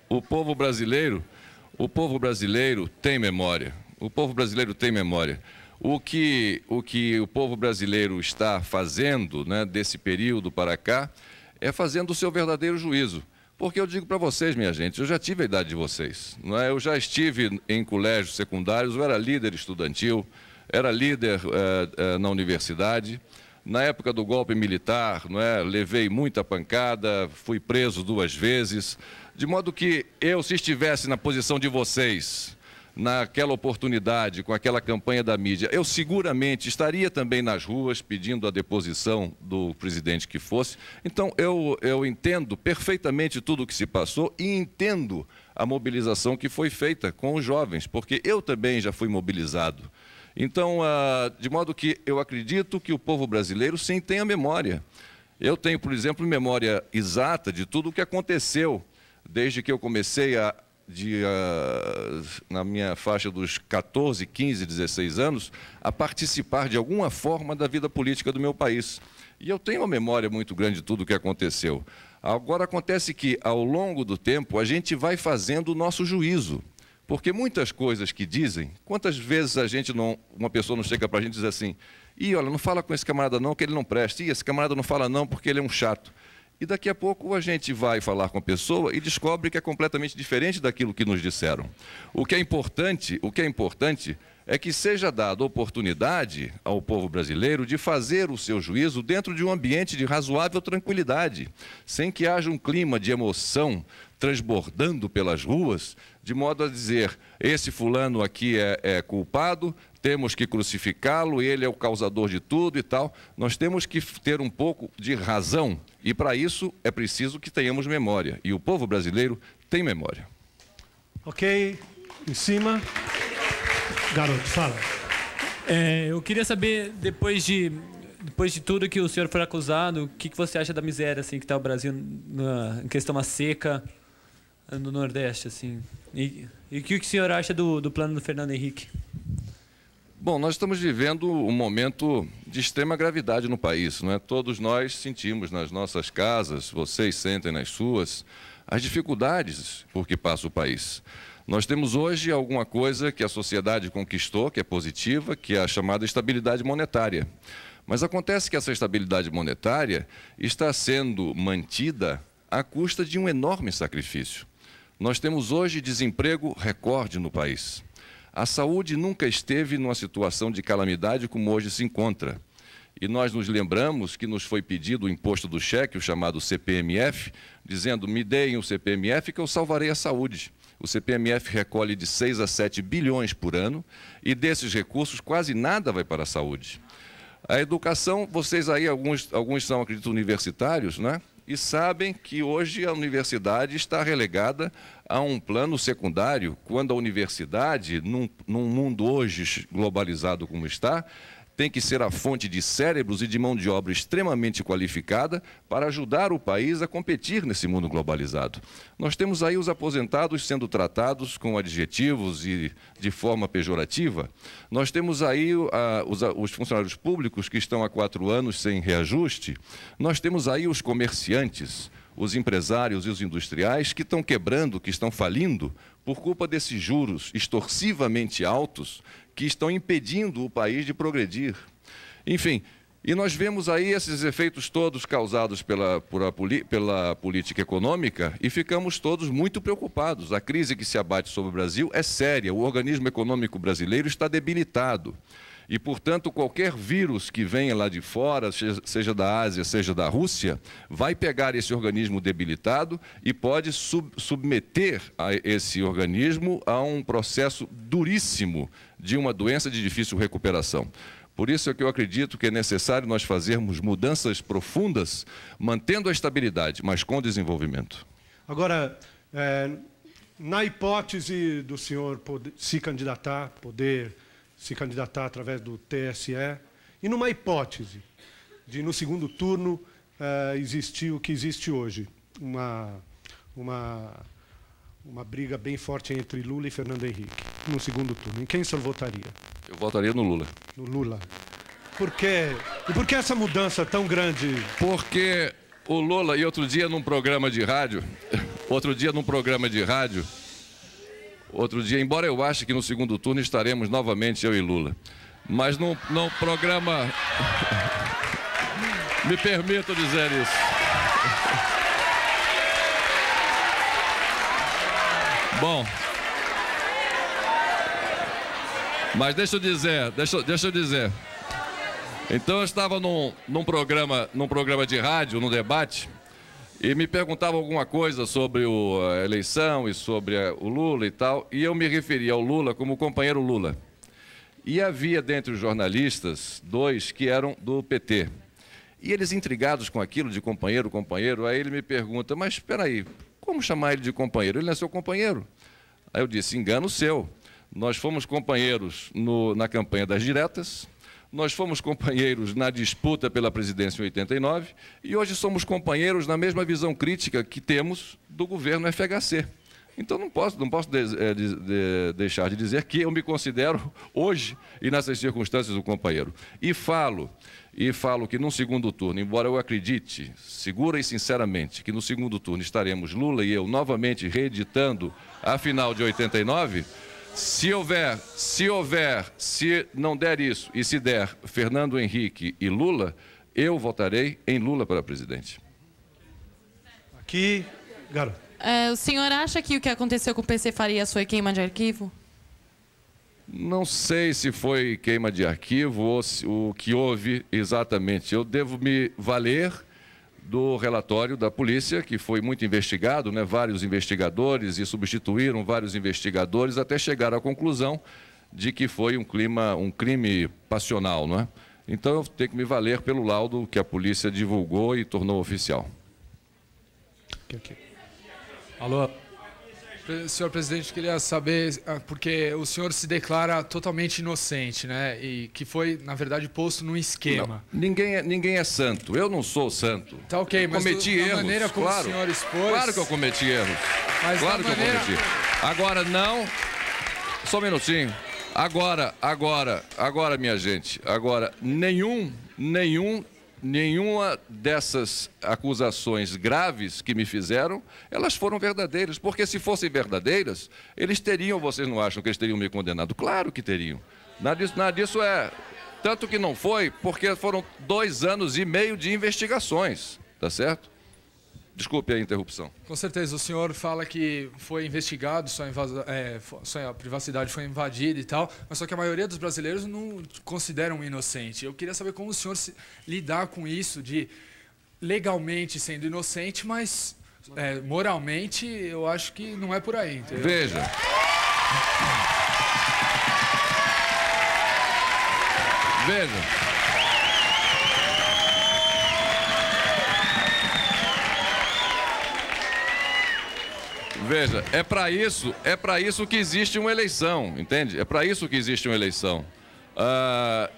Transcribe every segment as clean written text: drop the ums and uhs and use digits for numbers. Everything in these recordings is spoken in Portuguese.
o povo brasileiro tem memória. O povo brasileiro tem memória. O que o povo brasileiro está fazendo, né, desse período para cá é fazendo o seu verdadeiro juízo. Porque eu digo para vocês, minha gente, eu já tive a idade de vocês, não é? Eu já estive em colégios secundários, eu era líder estudantil, era líder na universidade. Na época do golpe militar, não é? Levei muita pancada, fui preso 2 vezes, de modo que eu, se estivesse na posição de vocês, naquela oportunidade, com aquela campanha da mídia, eu seguramente estaria também nas ruas pedindo a deposição do presidente que fosse. Então, eu entendo perfeitamente tudo o que se passou e entendo a mobilização que foi feita com os jovens, porque eu também já fui mobilizado. Então, de modo que eu acredito que o povo brasileiro sim tem a memória. Eu tenho, por exemplo, memória exata de tudo o que aconteceu desde que eu comecei na minha faixa dos 14, 15, 16 anos, a participar de alguma forma da vida política do meu país. E eu tenho uma memória muito grande de tudo o que aconteceu. Agora, acontece que, ao longo do tempo, a gente vai fazendo o nosso juízo. Porque muitas coisas que dizem, quantas vezes uma pessoa não chega para a gente e diz assim, olha, não fala com esse camarada não, que ele não presta. Esse camarada não fala não, porque ele é um chato. E daqui a pouco a gente vai falar com a pessoa e descobre que é completamente diferente daquilo que nos disseram. O que é importante é que seja dada oportunidade ao povo brasileiro de fazer o seu juízo dentro de um ambiente de razoável tranquilidade, sem que haja um clima de emoção transbordando pelas ruas, de modo a dizer, esse fulano aqui é culpado, temos que crucificá-lo, ele é o causador de tudo e tal. Nós temos que ter um pouco de razão e, para isso, é preciso que tenhamos memória. E o povo brasileiro tem memória. Ok, em cima. Garoto, fala. Eu queria saber, depois de tudo que o senhor foi acusado, o que você acha da miséria assim, que está o Brasil em questão à seca no Nordeste? Assim? E o que o senhor acha do plano do Fernando Henrique? Bom, nós estamos vivendo um momento de extrema gravidade no país, não é? Todos nós sentimos nas nossas casas, vocês sentem nas suas, as dificuldades por que passa o país. Nós temos hoje alguma coisa que a sociedade conquistou, que é positiva, que é a chamada estabilidade monetária. Mas acontece que essa estabilidade monetária está sendo mantida à custa de um enorme sacrifício. Nós temos hoje desemprego recorde no país. A saúde nunca esteve numa situação de calamidade como hoje se encontra. E nós nos lembramos que nos foi pedido o imposto do cheque, o chamado CPMF, dizendo, me deem o CPMF que eu salvarei a saúde. O CPMF recolhe de 6 a 7 bilhões por ano e desses recursos quase nada vai para a saúde. A educação, vocês aí, alguns são, acredito, universitários, né? E sabem que hoje a universidade está relegada a um plano secundário, quando a universidade, num mundo hoje globalizado como está, tem que ser a fonte de cérebros e de mão de obra extremamente qualificada para ajudar o país a competir nesse mundo globalizado. Nós temos aí os aposentados sendo tratados com adjetivos e de forma pejorativa. Nós temos aí os funcionários públicos que estão há 4 anos sem reajuste. Nós temos aí os comerciantes, os empresários e os industriais que estão quebrando, que estão falindo por culpa desses juros extorsivamente altos que estão impedindo o país de progredir. Enfim, e nós vemos aí esses efeitos todos causados pela política econômica e ficamos todos muito preocupados. A crise que se abate sobre o Brasil é séria, o organismo econômico brasileiro está debilitado. E, portanto, qualquer vírus que venha lá de fora, seja da Ásia, seja da Rússia, vai pegar esse organismo debilitado e pode submeter esse organismo a um processo duríssimo de uma doença de difícil recuperação. Por isso é que eu acredito que é necessário nós fazermos mudanças profundas, mantendo a estabilidade, mas com desenvolvimento. Agora, na hipótese do senhor poder se candidatar através do TSE, e numa hipótese de, no segundo turno, existir o que existe hoje, uma briga bem forte entre Lula e Fernando Henrique, no segundo turno, em quem o senhor votaria? Eu votaria no Lula. No Lula. Por quê? E por que essa mudança tão grande? Porque o Lula, e outro dia num programa de rádio, outro dia num programa de rádio, embora eu ache que no segundo turno estaremos novamente eu e Lula, mas num programa, me permito dizer isso. Bom, mas deixa eu dizer. Então eu estava num programa de rádio, num debate, e me perguntavam alguma coisa sobre a eleição e sobre o Lula e tal, e eu me referia ao Lula como o companheiro Lula. E havia dentre os jornalistas 2 que eram do PT. E eles intrigados com aquilo de companheiro, aí ele me pergunta, mas espera aí, como chamar ele de companheiro? Ele não é seu companheiro? Aí eu disse, engano seu. Nós fomos companheiros na campanha das diretas, nós fomos companheiros na disputa pela presidência em 89 e hoje somos companheiros na mesma visão crítica que temos do governo FHC. Então não posso deixar de dizer que eu me considero hoje e nessas circunstâncias o companheiro. E falo que no segundo turno, embora eu acredite, segura e sinceramente, que no segundo turno estaremos Lula e eu novamente reeditando a final de 89, se não der isso e se der Fernando Henrique e Lula, eu votarei em Lula para presidente. Aqui, garoto. O senhor acha que o que aconteceu com o PC Farias foi queima de arquivo? Não sei se foi queima de arquivo ou o que houve exatamente. Eu devo me valer do relatório da polícia, que foi muito investigado, né? Vários investigadores e substituíram vários investigadores até chegar à conclusão de que foi um crime passional, não é? Então eu tenho que me valer pelo laudo que a polícia divulgou e tornou oficial. Alô? Senhor presidente, queria saber, porque o senhor se declara totalmente inocente, né? E que foi, na verdade, posto num esquema. Não, ninguém é santo. Eu não sou santo. Tá ok, mas cometi erros, da maneira como claro, o senhor expôs... Claro que eu cometi erros. Mas claro que maneira... eu cometi. Agora não... Só um minutinho. Agora, minha gente, nenhuma dessas acusações graves que me fizeram, elas foram verdadeiras, porque se fossem verdadeiras, vocês não acham que eles teriam me condenado? Claro que teriam. Nada disso é... Tanto que não foi, porque foram 2 anos e meio de investigações, tá certo? Desculpe a interrupção. Com certeza, o senhor fala que foi investigado, a privacidade foi invadida e tal, mas só que a maioria dos brasileiros não consideram inocente. Eu queria saber como o senhor lidar com isso, de legalmente sendo inocente, mas moralmente eu acho que não é por aí. Entendeu? Veja. Veja, é para isso que existe uma eleição, entende? É para isso que existe uma eleição.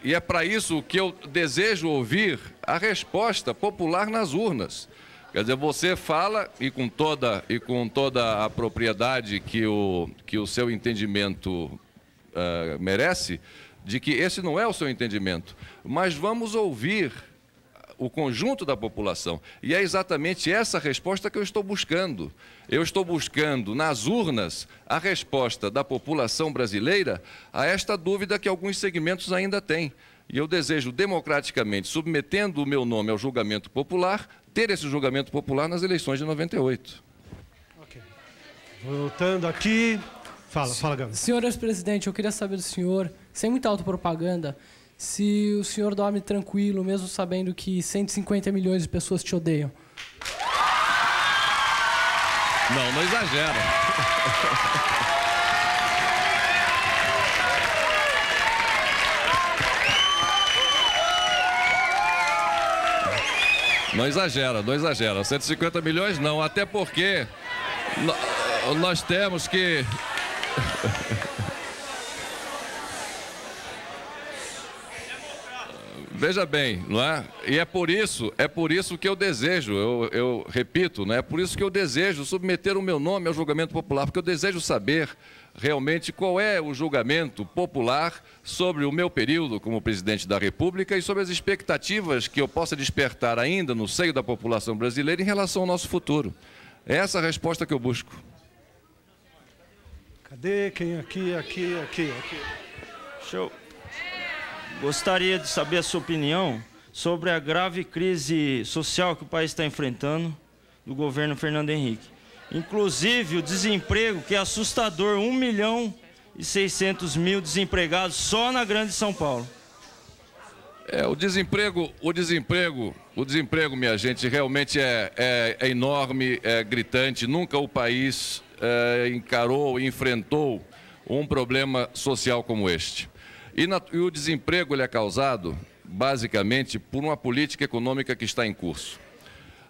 E é para isso que eu desejo ouvir a resposta popular nas urnas. Quer dizer, você fala, e com toda a propriedade que o seu entendimento merece, de que esse não é o seu entendimento, mas vamos ouvir o conjunto da população. E é exatamente essa resposta que eu estou buscando. Eu estou buscando nas urnas a resposta da população brasileira a esta dúvida que alguns segmentos ainda têm. E eu desejo democraticamente, submetendo o meu nome ao julgamento popular, ter esse julgamento popular nas eleições de 98. Ok. Voltando aqui... Fala, Gama. Senhor ex-presidente, eu queria saber do senhor, sem muita autopropaganda, se o senhor dorme tranquilo, mesmo sabendo que 150 milhões de pessoas te odeiam. Não exagera. Não exagera. 150 milhões não, até porque nós temos que... Veja bem, não é? E é por isso que eu desejo, eu repito, não é? Por isso que eu desejo submeter o meu nome ao julgamento popular, porque eu desejo saber realmente qual é o julgamento popular sobre o meu período como presidente da República e sobre as expectativas que eu possa despertar ainda no seio da população brasileira em relação ao nosso futuro. É essa a resposta que eu busco. Cadê? Quem? Aqui. Show. Gostaria de saber a sua opinião sobre a grave crise social que o país está enfrentando do governo Fernando Henrique. Inclusive o desemprego, que é assustador, 1.600.000 desempregados só na Grande São Paulo. O desemprego, minha gente, realmente é enorme, é gritante. Nunca o país encarou e enfrentou um problema social como este. E o desemprego ele é causado, basicamente, por uma política econômica que está em curso.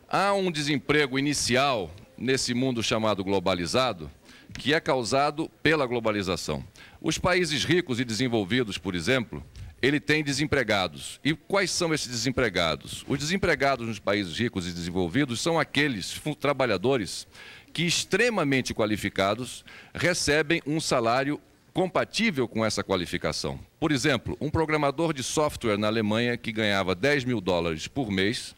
Há um desemprego inicial nesse mundo chamado globalizado, que é causado pela globalização. Os países ricos e desenvolvidos, por exemplo, ele tem desempregados. E quais são esses desempregados? Os desempregados nos países ricos e desenvolvidos são aqueles trabalhadores que, extremamente qualificados, recebem um salário compatível com essa qualificação. Por exemplo, um programador de software na Alemanha que ganhava $10.000 por mês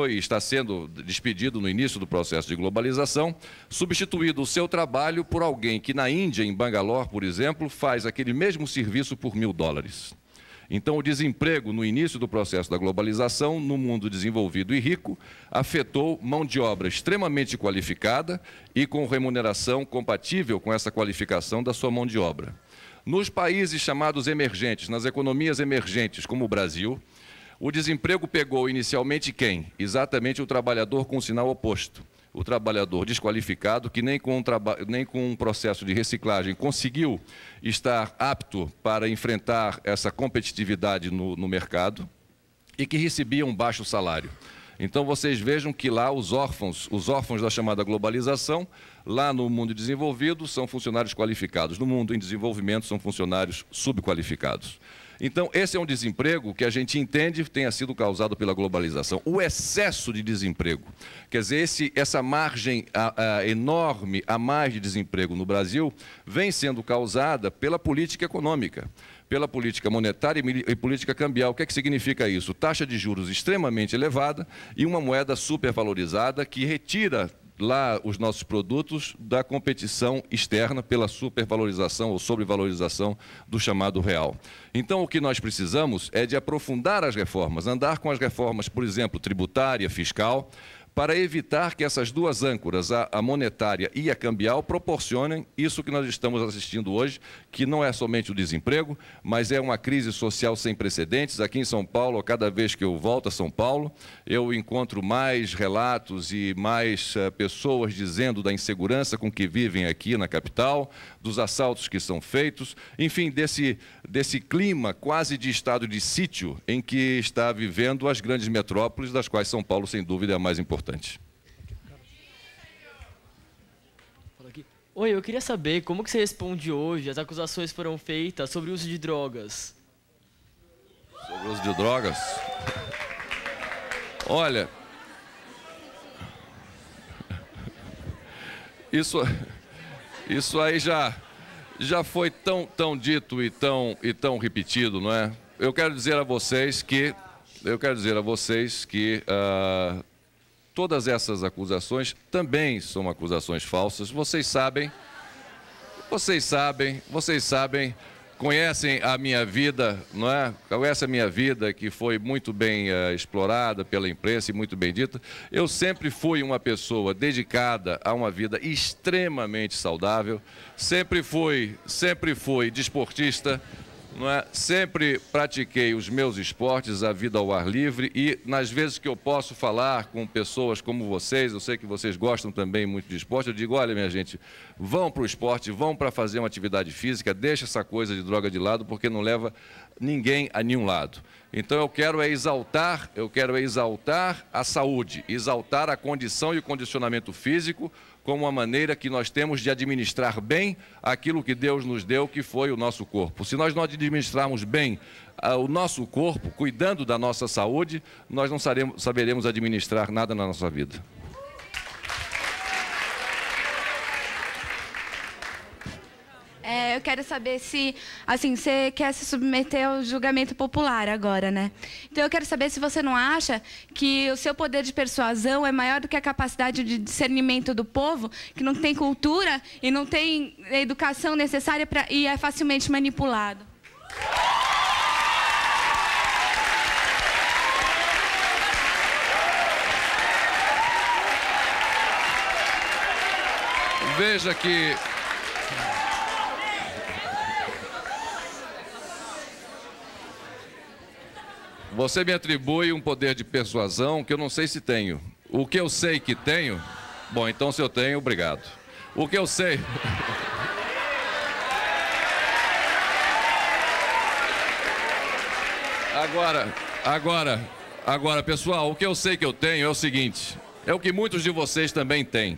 está sendo despedido no início do processo de globalização, substituído o seu trabalho por alguém que na Índia, em Bangalore, por exemplo, faz aquele mesmo serviço por $1.000. Então, o desemprego no início do processo da globalização, no mundo desenvolvido e rico, afetou mão de obra extremamente qualificada e com remuneração compatível com essa qualificação da sua mão de obra. Nos países chamados emergentes, nas economias emergentes, como o Brasil, o desemprego pegou inicialmente quem? Exatamente o trabalhador com o sinal oposto. O trabalhador desqualificado, que nem com um processo de reciclagem conseguiu estar apto para enfrentar essa competitividade no mercado e que recebia um baixo salário. Então, vocês vejam que lá os órfãos da chamada globalização, lá no mundo desenvolvido, são funcionários qualificados. No mundo em desenvolvimento, são funcionários subqualificados. Então, esse é um desemprego que a gente entende tenha sido causado pela globalização. O excesso de desemprego, quer dizer, essa margem enorme a mais de desemprego no Brasil, vem sendo causada pela política econômica, pela política monetária e política cambial. O que é que significa isso? Taxa de juros extremamente elevada e uma moeda supervalorizada que retira lá os nossos produtos da competição externa pela supervalorização ou sobrevalorização do chamado real. Então, o que nós precisamos é de aprofundar as reformas, andar com as reformas, por exemplo, tributária, fiscal, para evitar que essas duas âncoras, a monetária e a cambial, proporcionem isso que nós estamos assistindo hoje, que não é somente o desemprego, mas é uma crise social sem precedentes. Aqui em São Paulo, cada vez que eu volto a São Paulo, eu encontro mais relatos e mais pessoas dizendo da insegurança com que vivem aqui na capital, dos assaltos que são feitos, enfim, desse clima quase de estado de sítio em que está vivendo as grandes metrópoles, das quais São Paulo, sem dúvida, é a mais importante. Oi, eu queria saber como que você responde hoje às acusações que foram feitas sobre o uso de drogas. Sobre o uso de drogas? Olha, isso aí já foi tão dito e tão repetido, não é? Eu quero dizer a vocês que todas essas acusações também são acusações falsas. Vocês sabem, conhecem a minha vida, não é? Conhecem a minha vida, que foi muito bem explorada pela imprensa e muito bem dita. Eu sempre fui uma pessoa dedicada a uma vida extremamente saudável, sempre fui desportista, não é? Sempre pratiquei os meus esportes, a vida ao ar livre, e nas vezes que eu posso falar com pessoas como vocês, eu sei que vocês gostam também muito de esporte, eu digo, olha, minha gente, vão para o esporte, vão para fazer uma atividade física, deixa essa coisa de droga de lado, porque não leva ninguém a nenhum lado. Então eu quero exaltar a saúde, exaltar a condição e o condicionamento físico como uma maneira que nós temos de administrar bem aquilo que Deus nos deu, que foi o nosso corpo. Se nós não administrarmos bem o nosso corpo, cuidando da nossa saúde, nós não saberemos administrar nada na nossa vida. eu quero saber se, assim, você quer se submeter ao julgamento popular agora, né? Então, eu quero saber se você não acha que o seu poder de persuasão é maior do que a capacidade de discernimento do povo, que não tem cultura e não tem a educação necessária e é facilmente manipulado. Veja que você me atribui um poder de persuasão que eu não sei se tenho. O que eu sei que tenho, bom, então se eu tenho, obrigado. O que eu sei... Agora, pessoal, o que eu sei que eu tenho é o seguinte, é o que muitos de vocês também têm.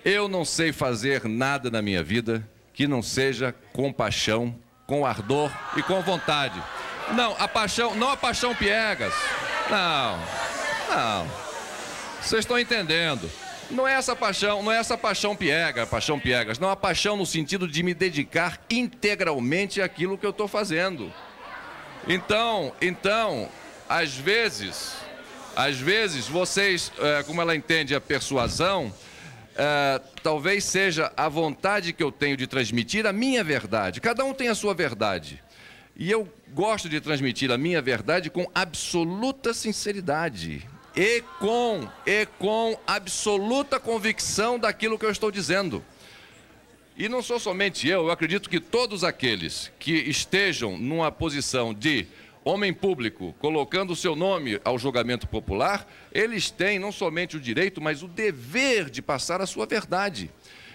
Eu não sei fazer nada na minha vida que não seja com paixão, com ardor e com vontade. Não a paixão piegas. Não. Vocês estão entendendo. Não é essa paixão piegas. Não, a paixão no sentido de me dedicar integralmente àquilo que eu estou fazendo. Então, às vezes vocês, como ela entende a persuasão, talvez seja a vontade que eu tenho de transmitir a minha verdade. Cada um tem a sua verdade. E eu gosto de transmitir a minha verdade com absoluta sinceridade e com absoluta convicção daquilo que eu estou dizendo. E não sou somente eu acredito que todos aqueles que estejam numa posição de homem público, colocando o seu nome ao julgamento popular, eles têm não somente o direito, mas o dever de passar a sua verdade.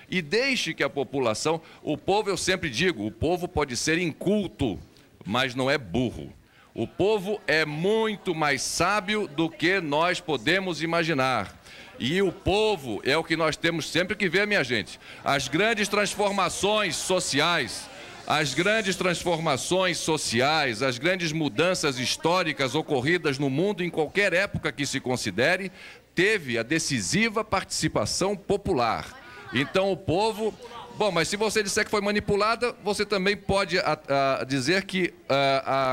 E deixe que a população, o povo, eu sempre digo, o povo pode ser inculto, mas não é burro. O povo é muito mais sábio do que nós podemos imaginar. E o povo é o que nós temos sempre que ver, minha gente. As grandes transformações sociais, as grandes mudanças históricas ocorridas no mundo em qualquer época que se considere, teve a decisiva participação popular. Então o povo... Bom, mas se você disser que foi manipulada, você também pode dizer que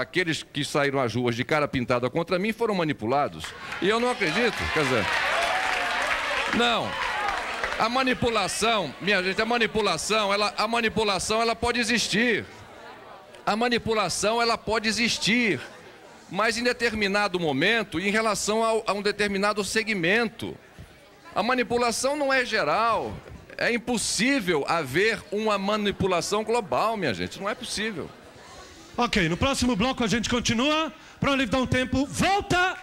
aqueles que saíram às ruas de cara pintada contra mim foram manipulados. E eu não acredito, quer dizer... Não. A manipulação, minha gente, a manipulação ela pode existir. A manipulação, ela pode existir, mas em determinado momento, em relação a um determinado segmento. A manipulação não é geral. É impossível haver uma manipulação global, minha gente. Não é possível. Ok, no próximo bloco a gente continua. Para lhe dar um tempo, volta!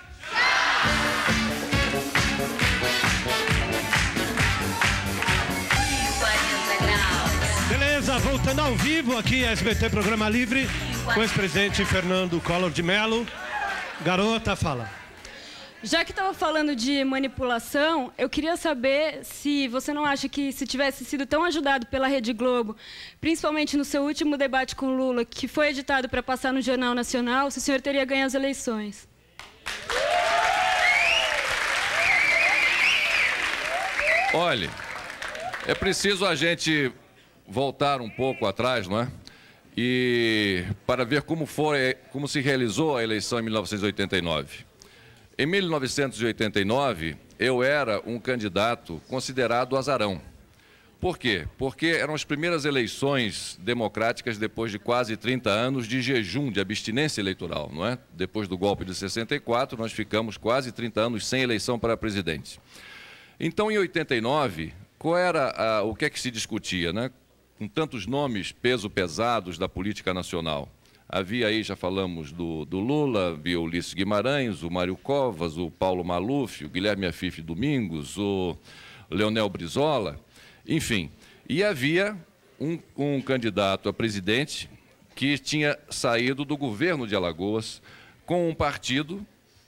Beleza, voltando ao vivo aqui, SBT Programa Livre, com o ex-presidente Fernando Collor de Mello. Garota, fala. Já que estava falando de manipulação, eu queria saber se você não acha que se tivesse sido tão ajudado pela Rede Globo, principalmente no seu último debate com Lula, que foi editado para passar no Jornal Nacional, se o senhor teria ganho as eleições. Olha, é preciso a gente voltar um pouco atrás, não é? E para ver como se realizou a eleição em 1989. Em 1989, eu era um candidato considerado azarão. Por quê? Porque eram as primeiras eleições democráticas depois de quase 30 anos de jejum, de abstinência eleitoral, não é? Depois do golpe de 64, nós ficamos quase 30 anos sem eleição para presidente. Então, em 89, o que é que se discutia, né? Com tantos nomes pesados da política nacional. Havia aí, já falamos do Lula, havia o Ulisses Guimarães, o Mário Covas, o Paulo Maluf, o Guilherme Afife Domingos, o Leonel Brizola, enfim. E havia um candidato a presidente que tinha saído do governo de Alagoas com um partido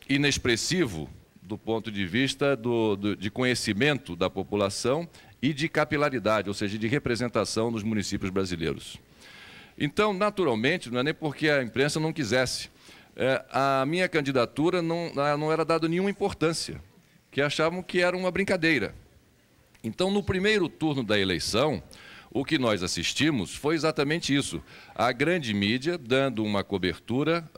inexpressivo do ponto de vista de conhecimento da população e de capilaridade, ou seja, de representação nos municípios brasileiros. Então, naturalmente, não é nem porque a imprensa não quisesse, a minha candidatura não era dada nenhuma importância, que achavam que era uma brincadeira. Então, no primeiro turno da eleição, o que nós assistimos foi exatamente isso. A grande mídia dando uma cobertura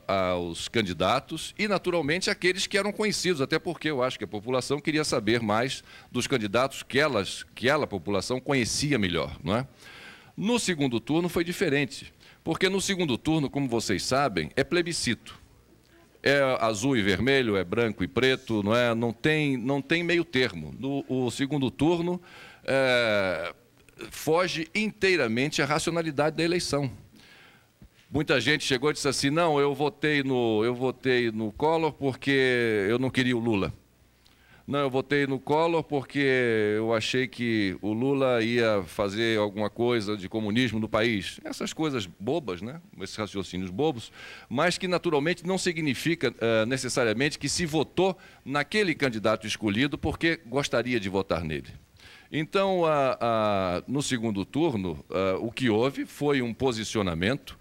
aos candidatos e, naturalmente, aqueles que eram conhecidos, até porque eu acho que a população queria saber mais dos candidatos que a população conhecia melhor, não é? No segundo turno foi diferente, porque no segundo turno, como vocês sabem, é plebiscito. É azul e vermelho, é branco e preto, não é? Não tem meio termo. O segundo turno foge inteiramente à racionalidade da eleição. Muita gente chegou e disse assim, não, eu votei no Collor porque eu não queria o Lula. Não, eu votei no Collor porque eu achei que o Lula ia fazer alguma coisa de comunismo no país. Essas coisas bobas, né? Esses raciocínios bobos, mas que naturalmente não significa necessariamente que se votou naquele candidato escolhido porque gostaria de votar nele. Então, no segundo turno, o que houve foi um posicionamento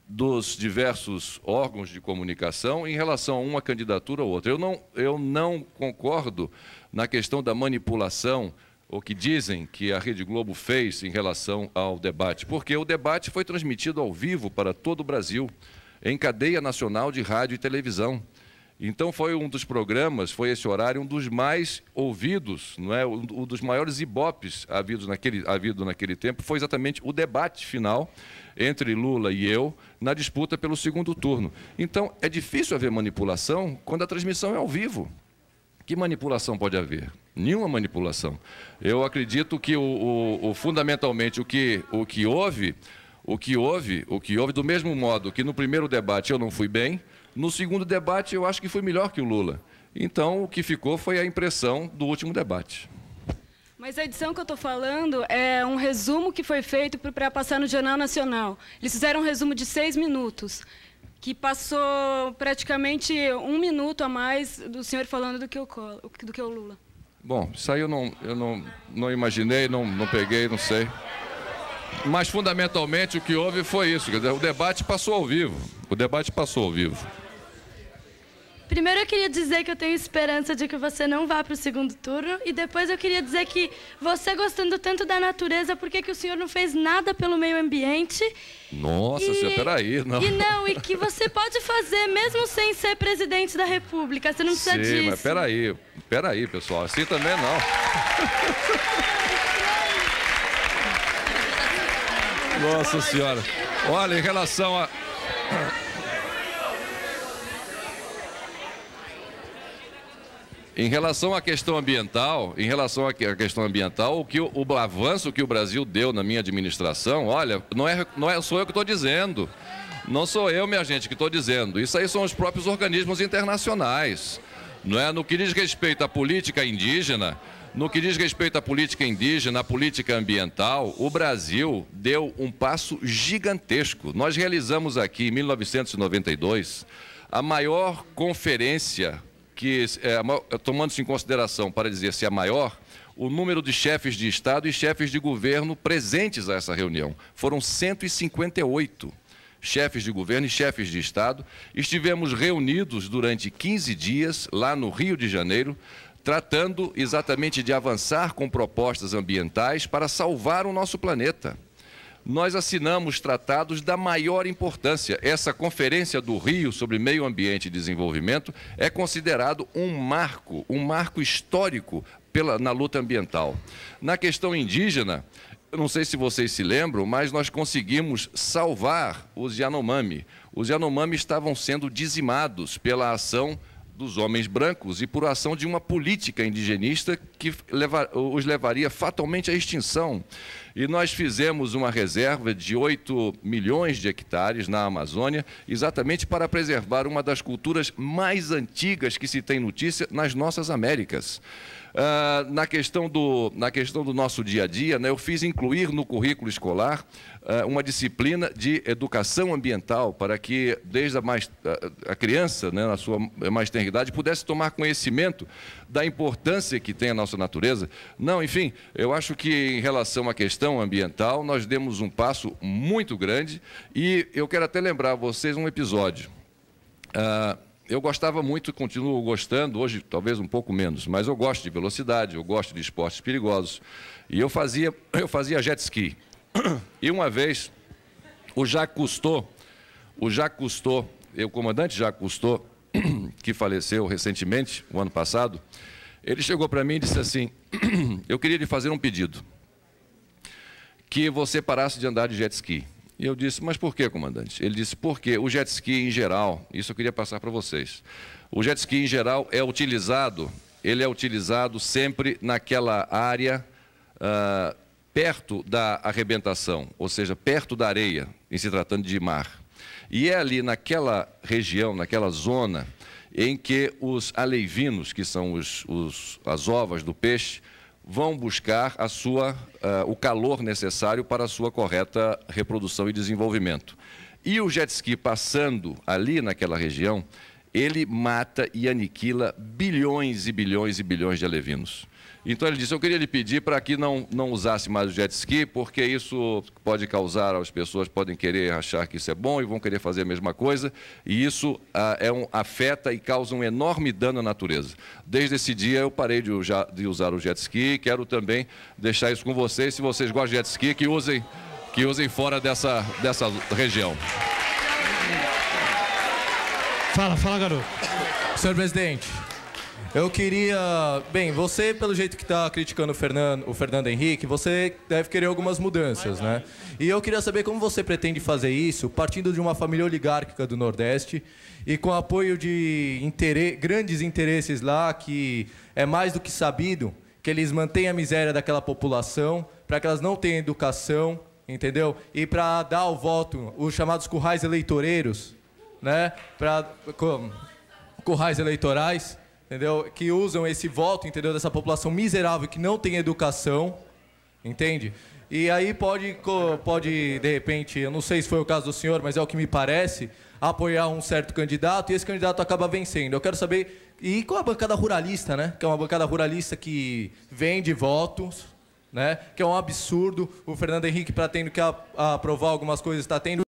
dos diversos órgãos de comunicação em relação a uma candidatura ou outra. Eu não concordo na questão da manipulação, o que dizem que a Rede Globo fez em relação ao debate, porque o debate foi transmitido ao vivo para todo o Brasil, em cadeia nacional de rádio e televisão. Então foi um dos programas, foi esse horário, um dos mais ouvidos, não é? Um dos maiores ibopes havido naquele tempo, foi exatamente o debate final entre Lula e eu na disputa pelo segundo turno. Então é difícil haver manipulação quando a transmissão é ao vivo. Que manipulação pode haver? Nenhuma manipulação. Eu acredito que fundamentalmente o que houve, do mesmo modo que no primeiro debate eu não fui bem, no segundo debate, eu acho que foi melhor que o Lula. Então, o que ficou foi a impressão do último debate. Mas a edição que eu estou falando é um resumo que foi feito para passar no Jornal Nacional. Eles fizeram um resumo de 6 minutos, que passou praticamente 1 minuto a mais do senhor falando do que o Lula. Bom, isso aí eu não imaginei, não peguei, não sei. Mas, fundamentalmente, o que houve foi isso. Quer dizer, o debate passou ao vivo. O debate passou ao vivo. Primeiro eu queria dizer que eu tenho esperança de que você não vá para o segundo turno. E depois eu queria dizer que você, gostando tanto da natureza, por que o senhor não fez nada pelo meio ambiente? Nossa, peraí, não. E que você pode fazer mesmo sem ser presidente da República. Você não precisa disso. Sim, mas peraí, pessoal. Assim também não. Nossa Senhora. Olha, em relação a... Em relação à questão ambiental, o avanço que o Brasil deu na minha administração, olha, sou eu que estou dizendo. Não sou eu, minha gente, que estou dizendo. Isso aí são os próprios organismos internacionais. Não é? No que diz respeito à política indígena, à política ambiental, o Brasil deu um passo gigantesco. Nós realizamos aqui, em 1992, a maior conferência, tomando-se em consideração, para dizer se a maior, o número de chefes de Estado e chefes de governo presentes a essa reunião. Foram 158 chefes de governo e chefes de Estado. Estivemos reunidos durante 15 dias, lá no Rio de Janeiro, tratando exatamente de avançar com propostas ambientais para salvar o nosso planeta. Nós assinamos tratados da maior importância. Essa Conferência do Rio sobre Meio Ambiente e Desenvolvimento é considerado um marco histórico na luta ambiental. Na questão indígena, eu não sei se vocês se lembram, mas nós conseguimos salvar os Yanomami. Os Yanomami estavam sendo dizimados pela ação dos homens brancos e por ação de uma política indigenista que os levaria fatalmente à extinção. E nós fizemos uma reserva de 8 milhões de hectares na Amazônia, exatamente para preservar uma das culturas mais antigas que se tem notícia nas nossas Américas. Na questão do nosso dia a dia, né, eu fiz incluir no currículo escolar uma disciplina de educação ambiental para que, desde a criança, né, na sua mais tenra idade, pudesse tomar conhecimento da importância que tem a nossa natureza. Não, enfim, eu acho que em relação à questão ambiental, nós demos um passo muito grande e eu quero até lembrar a vocês um episódio. eu gostava muito, continuo gostando, hoje talvez um pouco menos, mas eu gosto de velocidade, eu gosto de esportes perigosos. E eu fazia jet ski. E uma vez, o Jacques Cousteau, o comandante Jacques Cousteau, que faleceu recentemente, o ano passado, ele chegou para mim e disse assim, eu queria lhe fazer um pedido, que você parasse de andar de jet ski. E eu disse, mas por que, comandante? Ele disse, porque o jet ski em geral, isso eu queria passar para vocês, o jet ski em geral ele é utilizado sempre naquela área perto da arrebentação, ou seja, perto da areia, em se tratando de mar. E é ali naquela região, naquela zona, em que os aleivinos, que são as ovas do peixe, vão buscar o calor necessário para a sua correta reprodução e desenvolvimento. E o jet ski passando ali naquela região, ele mata e aniquila bilhões e bilhões e bilhões de alevinos. Então ele disse, eu queria lhe pedir para que não usasse mais o jet ski, porque isso pode causar, as pessoas podem querer achar que isso é bom e vão querer fazer a mesma coisa, e isso afeta e causa um enorme dano à natureza. Desde esse dia eu parei de usar o jet ski, e quero também deixar isso com vocês, se vocês gostam de jet ski, que usem fora dessa região. Fala, garoto. Senhor presidente, eu queria... Bem, você, pelo jeito que está criticando o Fernando Henrique, você deve querer algumas mudanças, né? E eu queria saber como você pretende fazer isso, partindo de uma família oligárquica do Nordeste e com apoio de grandes interesses lá, que é mais do que sabido, que eles mantêm a miséria daquela população, para que elas não tenham educação, entendeu? E para dar o voto, os chamados currais eleitoreiros, né? Currais eleitorais, entendeu? Que usam esse voto, entendeu? Dessa população miserável que não tem educação, entende? E aí pode, de repente, eu não sei se foi o caso do senhor, mas é o que me parece, apoiar um certo candidato e esse candidato acaba vencendo. Eu quero saber, e com a bancada ruralista, né? Que é uma bancada ruralista que vende votos, né? Que é um absurdo. O Fernando Henrique, para tendo que aprovar algumas coisas, está tendo